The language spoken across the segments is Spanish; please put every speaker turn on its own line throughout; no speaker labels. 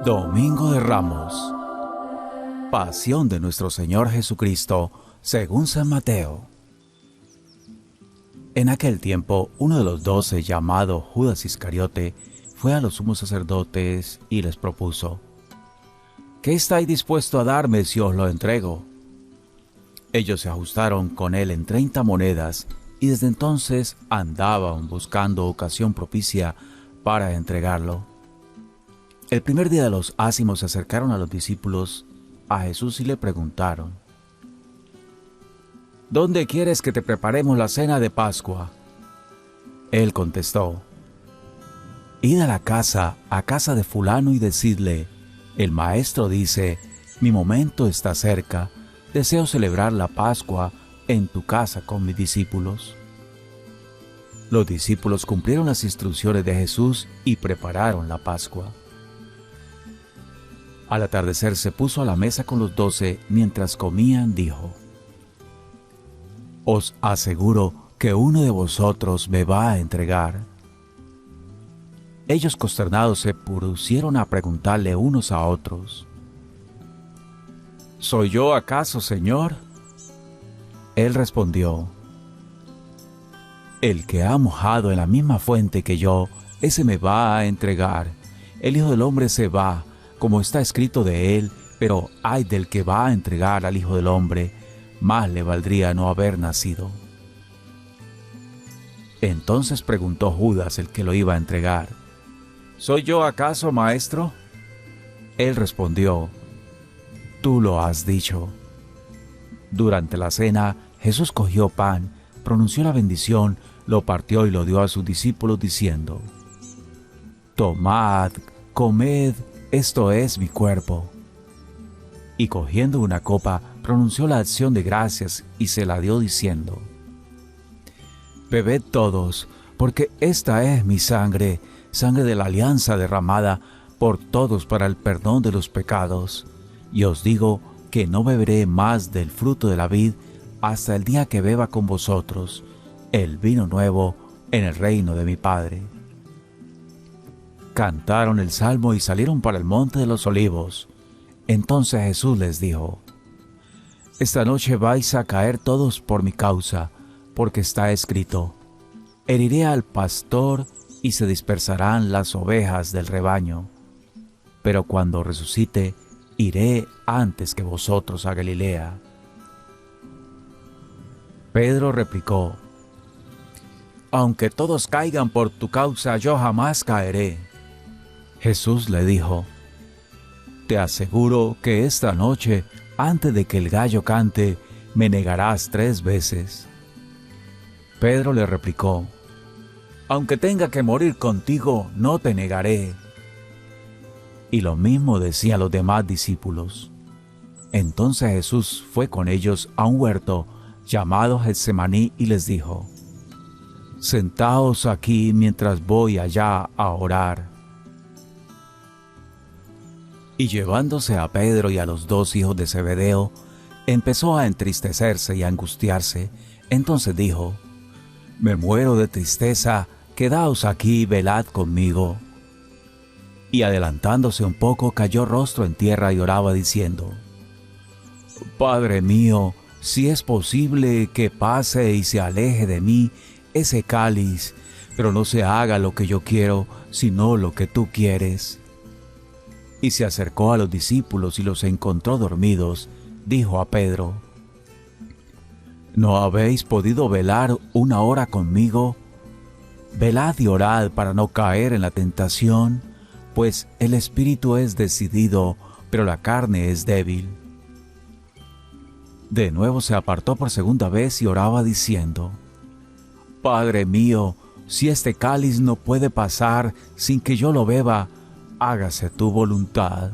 Domingo de Ramos. Pasión de nuestro Señor Jesucristo, según San Mateo. En aquel tiempo, uno de los 12, llamado Judas Iscariote, fue a los sumos sacerdotes y les propuso: ¿Qué estáis dispuesto a darme si os lo entrego? Ellos se ajustaron con él en 30 monedas y desde entonces andaban buscando ocasión propicia para entregarlo. El primer día de los ázimos se acercaron a los discípulos a Jesús y le preguntaron: ¿Dónde quieres que te preparemos la cena de Pascua? Él contestó: Id a casa de fulano y decidle: el maestro dice, mi momento está cerca, deseo celebrar la Pascua en tu casa con mis discípulos. Los discípulos cumplieron las instrucciones de Jesús y prepararon la Pascua. Al atardecer se puso a la mesa con los 12, mientras comían dijo: Os aseguro que uno de vosotros me va a entregar. Ellos consternados se pusieron a preguntarle unos a otros: ¿Soy yo acaso, Señor? Él respondió: El que ha mojado en la misma fuente que yo, ese me va a entregar. El Hijo del Hombre se va, como está escrito de él, pero ay del que va a entregar al Hijo del Hombre, más le valdría no haber nacido. Entonces preguntó Judas, el que lo iba a entregar: ¿Soy yo acaso, maestro? Él respondió: Tú lo has dicho. Durante la cena, Jesús cogió pan, pronunció la bendición, lo partió y lo dio a sus discípulos diciendo: Tomad, comed, esto es mi cuerpo. Y cogiendo una copa, pronunció la acción de gracias y se la dio diciendo: Bebed todos, porque esta es mi sangre, sangre de la alianza derramada por todos para el perdón de los pecados. Y os digo que no beberé más del fruto de la vid hasta el día que beba con vosotros el vino nuevo en el reino de mi Padre. Cantaron el salmo y salieron para el monte de los olivos. Entonces Jesús les dijo: Esta noche vais a caer todos por mi causa, porque está escrito: Heriré al pastor y se dispersarán las ovejas del rebaño. Pero cuando resucite, iré antes que vosotros a Galilea. Pedro replicó: Aunque todos caigan por tu causa, yo jamás caeré. Jesús le dijo: Te aseguro que esta noche, antes de que el gallo cante, me negarás 3 veces. Pedro le replicó: Aunque tenga que morir contigo, no te negaré. Y lo mismo decían los demás discípulos. Entonces Jesús fue con ellos a un huerto llamado Getsemaní y les dijo: Sentaos aquí mientras voy allá a orar. Y llevándose a Pedro y a los 2 hijos de Zebedeo, empezó a entristecerse y a angustiarse. Entonces dijo: Me muero de tristeza, quedaos aquí y velad conmigo. Y adelantándose un poco, cayó rostro en tierra y oraba diciendo: Padre mío, si es posible que pase y se aleje de mí ese cáliz, pero no se haga lo que yo quiero, sino lo que tú quieres. Y se acercó a los discípulos y los encontró dormidos. Dijo a Pedro: ¿No habéis podido velar 1 hora conmigo? Velad y orad para no caer en la tentación, pues el espíritu es decidido, pero la carne es débil. De nuevo se apartó por segunda vez y oraba diciendo: Padre mío, si este cáliz no puede pasar sin que yo lo beba, hágase tu voluntad.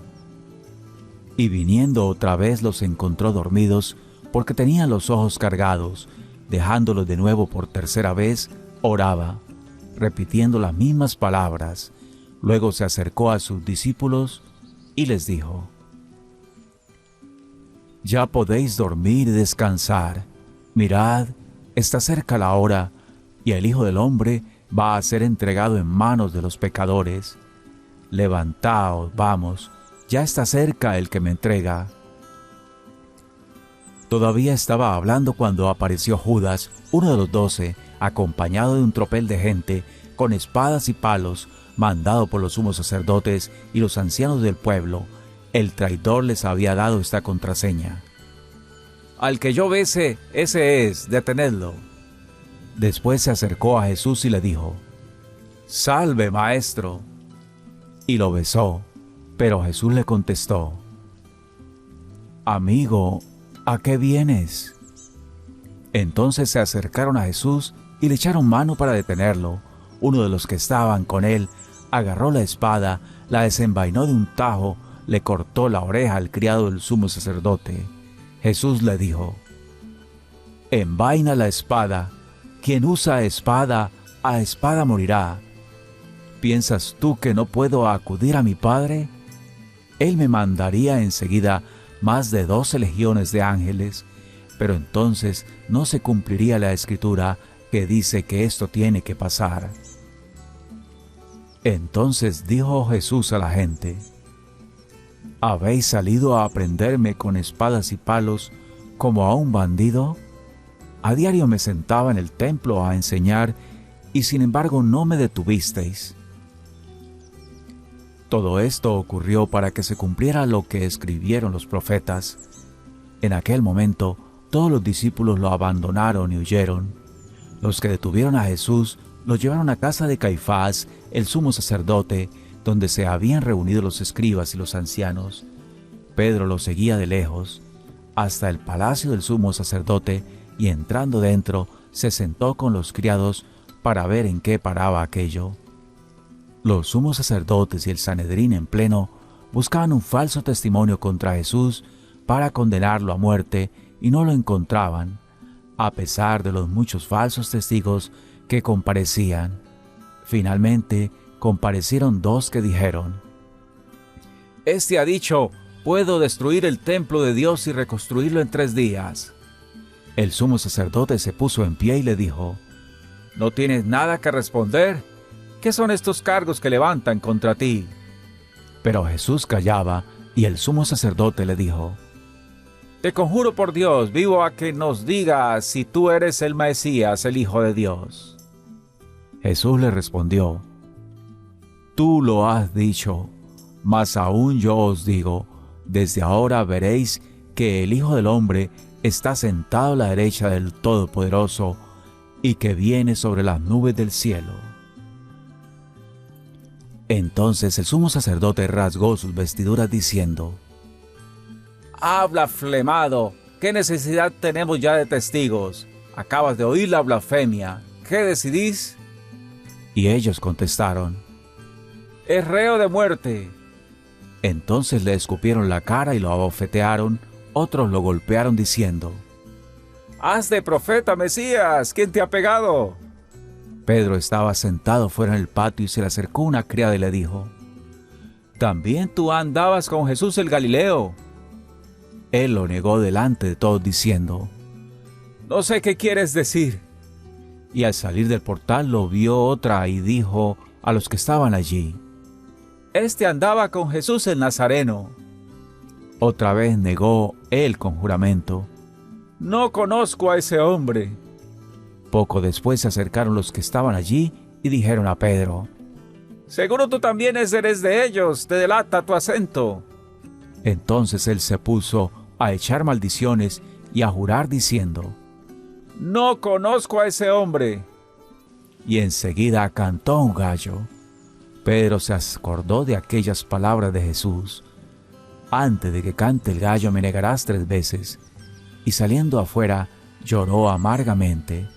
Y viniendo otra vez los encontró dormidos, porque tenían los ojos cargados. Dejándolos de nuevo por tercera vez, oraba, repitiendo las mismas palabras. Luego se acercó a sus discípulos y les dijo: Ya podéis dormir y descansar. Mirad, está cerca la hora, y el Hijo del Hombre va a ser entregado en manos de los pecadores. Levantaos, vamos, ya está cerca el que me entrega. Todavía estaba hablando cuando apareció Judas, uno de los 12, acompañado de un tropel de gente, con espadas y palos, mandado por los sumos sacerdotes y los ancianos del pueblo. El traidor les había dado esta contraseña: al que yo bese, ese es, detenedlo. Después se acercó a Jesús y le dijo: Salve, maestro. Y lo besó, pero Jesús le contestó: Amigo, ¿a qué vienes? Entonces se acercaron a Jesús y le echaron mano para detenerlo. Uno de los que estaban con él agarró la espada, la desenvainó de un tajo, le cortó la oreja al criado del sumo sacerdote. Jesús le dijo: Envaina la espada. Quien usa espada, a espada morirá. ¿Piensas tú que no puedo acudir a mi Padre? Él me mandaría enseguida más de 12 legiones de ángeles, pero entonces no se cumpliría la Escritura que dice que esto tiene que pasar. Entonces dijo Jesús a la gente: ¿Habéis salido a prenderme con espadas y palos como a un bandido? A diario me sentaba en el templo a enseñar, y sin embargo no me detuvisteis. Todo esto ocurrió para que se cumpliera lo que escribieron los profetas. En aquel momento, todos los discípulos lo abandonaron y huyeron. Los que detuvieron a Jesús lo llevaron a casa de Caifás, el sumo sacerdote, donde se habían reunido los escribas y los ancianos. Pedro lo seguía de lejos, hasta el palacio del sumo sacerdote, y entrando dentro, se sentó con los criados para ver en qué paraba aquello. Los sumos sacerdotes y el Sanedrín en pleno buscaban un falso testimonio contra Jesús para condenarlo a muerte, y no lo encontraban, a pesar de los muchos falsos testigos que comparecían. Finalmente, comparecieron 2 que dijeron: Este ha dicho: puedo destruir el templo de Dios y reconstruirlo en 3 días. El sumo sacerdote se puso en pie y le dijo: ¿No tienes nada que responder? ¿Qué son estos cargos que levantan contra ti? Pero Jesús callaba, y el sumo sacerdote le dijo: Te conjuro por Dios vivo a que nos digas si tú eres el Mesías, el Hijo de Dios. Jesús le respondió: Tú lo has dicho, mas aún yo os digo, desde ahora veréis que el Hijo del Hombre está sentado a la derecha del Todopoderoso, y que viene sobre las nubes del cielo. Entonces el sumo sacerdote rasgó sus vestiduras diciendo: Habla, flemado, ¿qué necesidad tenemos ya de testigos? Acabas de oír la blasfemia, ¿qué decidís? Y ellos contestaron: Es reo de muerte. Entonces le escupieron la cara y lo abofetearon. Otros lo golpearon diciendo: ¡Haz de profeta, Mesías! ¿Quién te ha pegado? Pedro estaba sentado fuera en el patio y se le acercó una criada y le dijo: ¿También tú andabas con Jesús el Galileo? Él lo negó delante de todos diciendo: No sé qué quieres decir. Y al salir del portal lo vio otra y dijo a los que estaban allí: Este andaba con Jesús el Nazareno. Otra vez negó él con juramento: No conozco a ese hombre. Poco después se acercaron los que estaban allí y dijeron a Pedro: Seguro tú también eres de ellos, te delata tu acento. Entonces él se puso a echar maldiciones y a jurar diciendo: No conozco a ese hombre. Y enseguida cantó un gallo. Pedro se acordó de aquellas palabras de Jesús: Antes de que cante el gallo me negarás 3 veces. Y saliendo afuera lloró amargamente.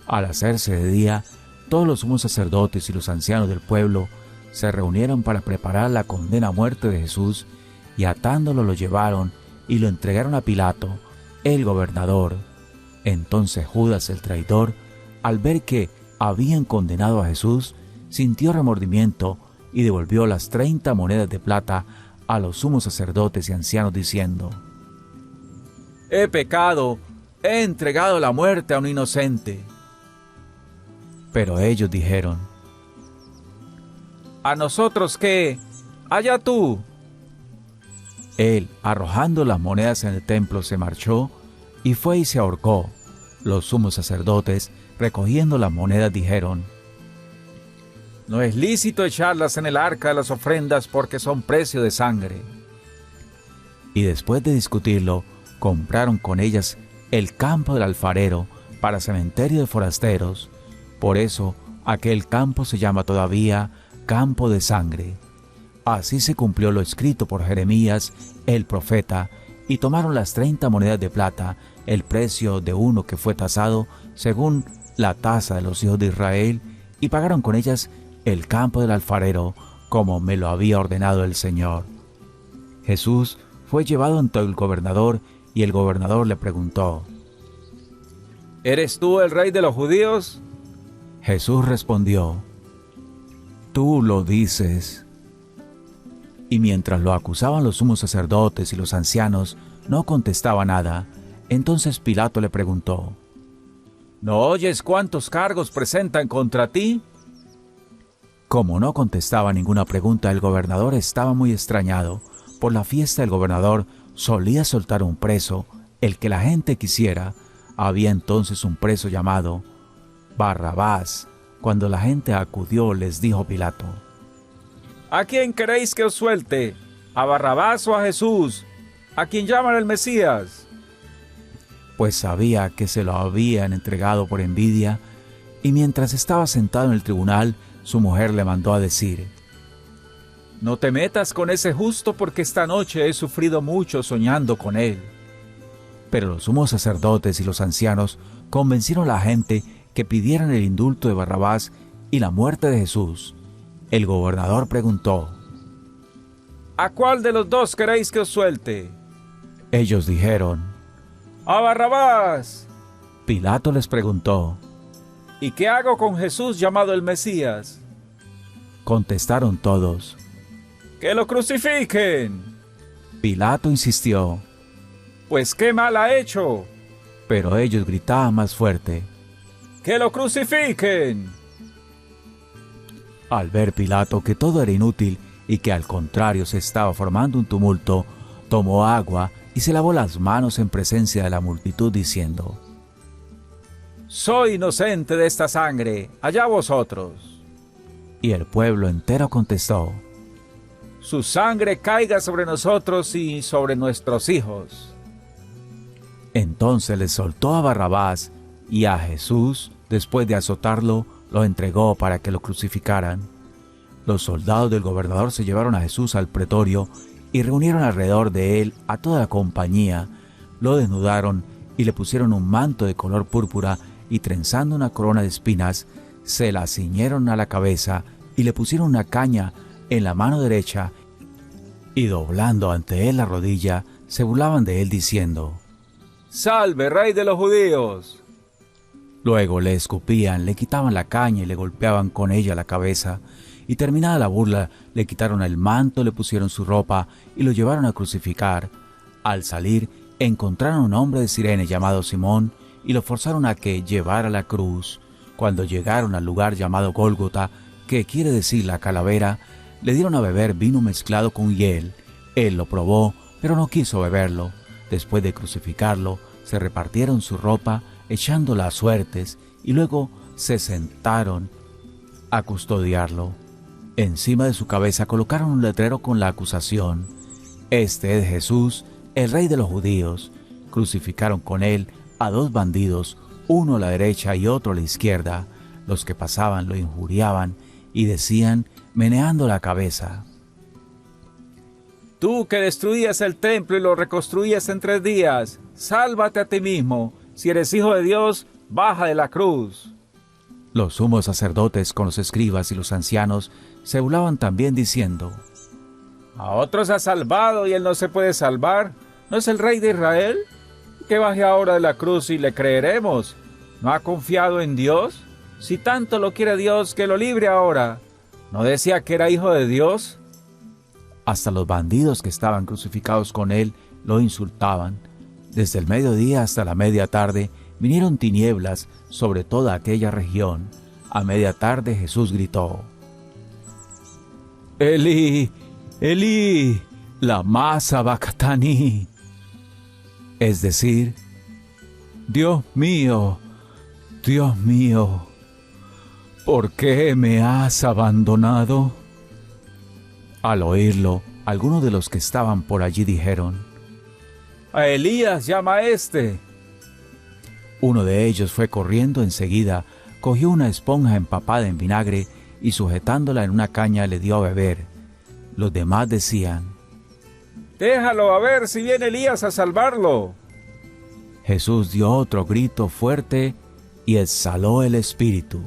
Al hacerse de día, todos los sumos sacerdotes y los ancianos del pueblo se reunieron para preparar la condena a muerte de Jesús, y atándolo lo llevaron y lo entregaron a Pilato, el gobernador. Entonces Judas el traidor, al ver que habían condenado a Jesús, sintió remordimiento y devolvió las 30 monedas de plata a los sumos sacerdotes y ancianos diciendo: He pecado, he entregado la muerte a un inocente. Pero ellos dijeron: ¿a nosotros qué? Allá tú. Él, arrojando las monedas en el templo, se marchó y fue y se ahorcó. Los sumos sacerdotes, recogiendo las monedas, dijeron: no es lícito echarlas en el arca de las ofrendas porque son precio de sangre. Y después de discutirlo, compraron con ellas el campo del alfarero para cementerio de forasteros. Por eso aquel campo se llama todavía campo de sangre. Así se cumplió lo escrito por Jeremías el profeta, y tomaron las 30 monedas de plata, el precio de uno que fue tasado según la tasa de los hijos de Israel, y pagaron con ellas el campo del alfarero, como me lo había ordenado el Señor. Jesús fue llevado ante el gobernador, y el gobernador le preguntó: ¿eres tú el rey de los judíos? Jesús respondió: tú lo dices. Y mientras lo acusaban los sumos sacerdotes y los ancianos, no contestaba nada. Entonces Pilato le preguntó: ¿no oyes cuántos cargos presentan contra ti? Como no contestaba ninguna pregunta, el gobernador estaba muy extrañado. Por la fiesta el gobernador solía soltar un preso, el que la gente quisiera. Había entonces un preso llamado Barrabás. Cuando la gente acudió, les dijo Pilato: ¿a quién queréis que os suelte? ¿A Barrabás o a Jesús, a quien llaman el Mesías? Pues sabía que se lo habían entregado por envidia, y mientras estaba sentado en el tribunal, su mujer le mandó a decir: no te metas con ese justo, porque esta noche he sufrido mucho soñando con él. Pero los sumos sacerdotes y los ancianos convencieron a la gente que pidieran el indulto de Barrabás y la muerte de Jesús. El gobernador preguntó: ¿a cuál de los dos queréis que os suelte? Ellos dijeron: ¡a Barrabás! Pilato les preguntó: ¿y qué hago con Jesús llamado el Mesías? Contestaron todos: ¡que lo crucifiquen! Pilato insistió: pues qué mal ha hecho. Pero ellos gritaban más fuerte: ¡que lo crucifiquen! Al ver Pilato que todo era inútil y que al contrario se estaba formando un tumulto, tomó agua y se lavó las manos en presencia de la multitud, diciendo: soy inocente de esta sangre, allá vosotros. Y el pueblo entero contestó: su sangre caiga sobre nosotros y sobre nuestros hijos. Entonces les soltó a Barrabás, y a Jesús, después de azotarlo, lo entregó para que lo crucificaran. Los soldados del gobernador se llevaron a Jesús al pretorio y reunieron alrededor de él a toda la compañía. Lo desnudaron y le pusieron un manto de color púrpura, y trenzando una corona de espinas, se la ciñeron a la cabeza y le pusieron una caña en la mano derecha, y doblando ante él la rodilla, se burlaban de él diciendo: ¡salve, rey de los judíos! Luego le escupían, le quitaban la caña y le golpeaban con ella la cabeza, y terminada la burla, le quitaron el manto, le pusieron su ropa y lo llevaron a crucificar. Al salir, encontraron a un hombre de Cirene llamado Simón, y lo forzaron a que llevara la cruz. Cuando llegaron al lugar llamado Gólgota, que quiere decir la calavera, le dieron a beber vino mezclado con hiel. Él lo probó, pero no quiso beberlo. Después de crucificarlo, se repartieron su ropa, echándola a suertes, y luego se sentaron a custodiarlo. Encima de su cabeza colocaron un letrero con la acusación: este es Jesús, el rey de los judíos. Crucificaron con él a 2 bandidos, uno a la derecha y otro a la izquierda. Los que pasaban lo injuriaban y decían, meneando la cabeza: tú que destruías el templo y lo reconstruías en 3 días, sálvate a ti mismo. Si eres hijo de Dios, baja de la cruz. Los sumos sacerdotes con los escribas y los ancianos se burlaban también diciendo: a otros ha salvado y él no se puede salvar. ¿No es el rey de Israel? Que baje ahora de la cruz y le creeremos. ¿No ha confiado en Dios? Si tanto lo quiere Dios, que lo libre ahora. ¿No decía que era hijo de Dios? Hasta los bandidos que estaban crucificados con él lo insultaban. Desde el mediodía hasta la media tarde vinieron tinieblas sobre toda aquella región. A media tarde Jesús gritó: Elí, Elí, lama sabactani. Es decir, Dios mío, ¿por qué me has abandonado? Al oírlo, algunos de los que estaban por allí dijeron: A Elías llama a este. Uno de ellos fue corriendo enseguida, cogió una esponja empapada en vinagre y sujetándola en una caña le dio a beber. Los demás decían: Déjalo a ver si viene Elías a salvarlo. Jesús dio otro grito fuerte y exhaló el espíritu.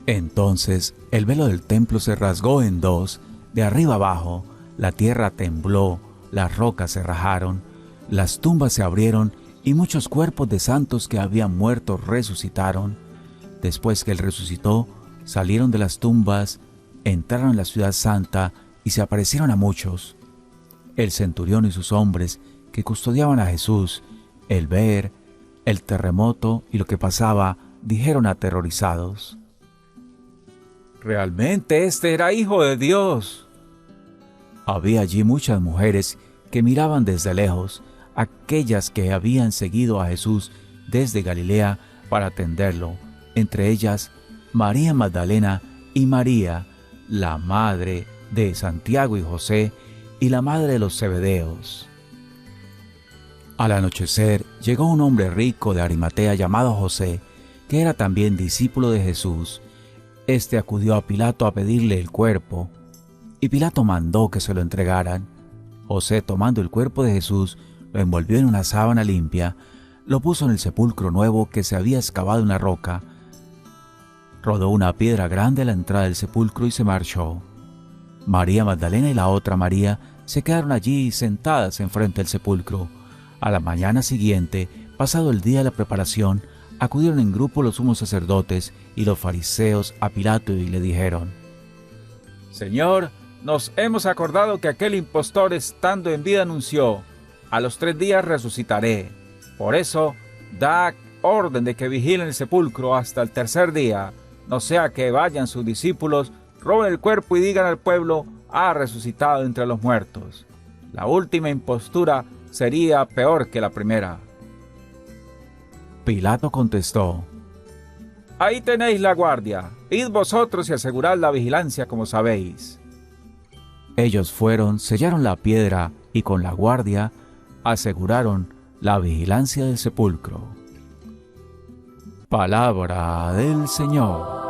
Entonces el velo del templo se rasgó en dos, de arriba abajo, la tierra tembló, las rocas se rajaron, las tumbas se abrieron y muchos cuerpos de santos que habían muerto resucitaron. Después que él resucitó, salieron de las tumbas, entraron en la ciudad santa y se aparecieron a muchos. El centurión y sus hombres que custodiaban a Jesús, el ver, el terremoto y lo que pasaba, dijeron aterrorizados: Realmente este era hijo de Dios. Había allí muchas mujeres que miraban desde lejos, aquellas que habían seguido a Jesús desde Galilea para atenderlo, entre ellas María Magdalena y María, la madre de Santiago y José, y la madre de los Zebedeos. Al anochecer llegó un hombre rico de Arimatea llamado José, que era también discípulo de Jesús. Este acudió a Pilato a pedirle el cuerpo, y Pilato mandó que se lo entregaran. José, tomando el cuerpo de Jesús, lo envolvió en una sábana limpia, lo puso en el sepulcro nuevo que se había excavado en la roca, rodó una piedra grande a la entrada del sepulcro y se marchó. María Magdalena y la otra María se quedaron allí sentadas enfrente del sepulcro. A la mañana siguiente, pasado el día de la preparación, acudieron en grupo los sumos sacerdotes y los fariseos a Pilato y le dijeron: Señor, nos hemos acordado que aquel impostor estando en vida anunció: a los 3 días resucitaré. Por eso, da orden de que vigilen el sepulcro hasta el 3er día, no sea que vayan sus discípulos, roben el cuerpo y digan al pueblo: ha resucitado entre los muertos. La última impostura sería peor que la primera. Pilato contestó: Ahí tenéis la guardia, id vosotros y asegurad la vigilancia como sabéis. Ellos fueron, sellaron la piedra y con la guardia aseguraron la vigilancia del sepulcro. Palabra del Señor.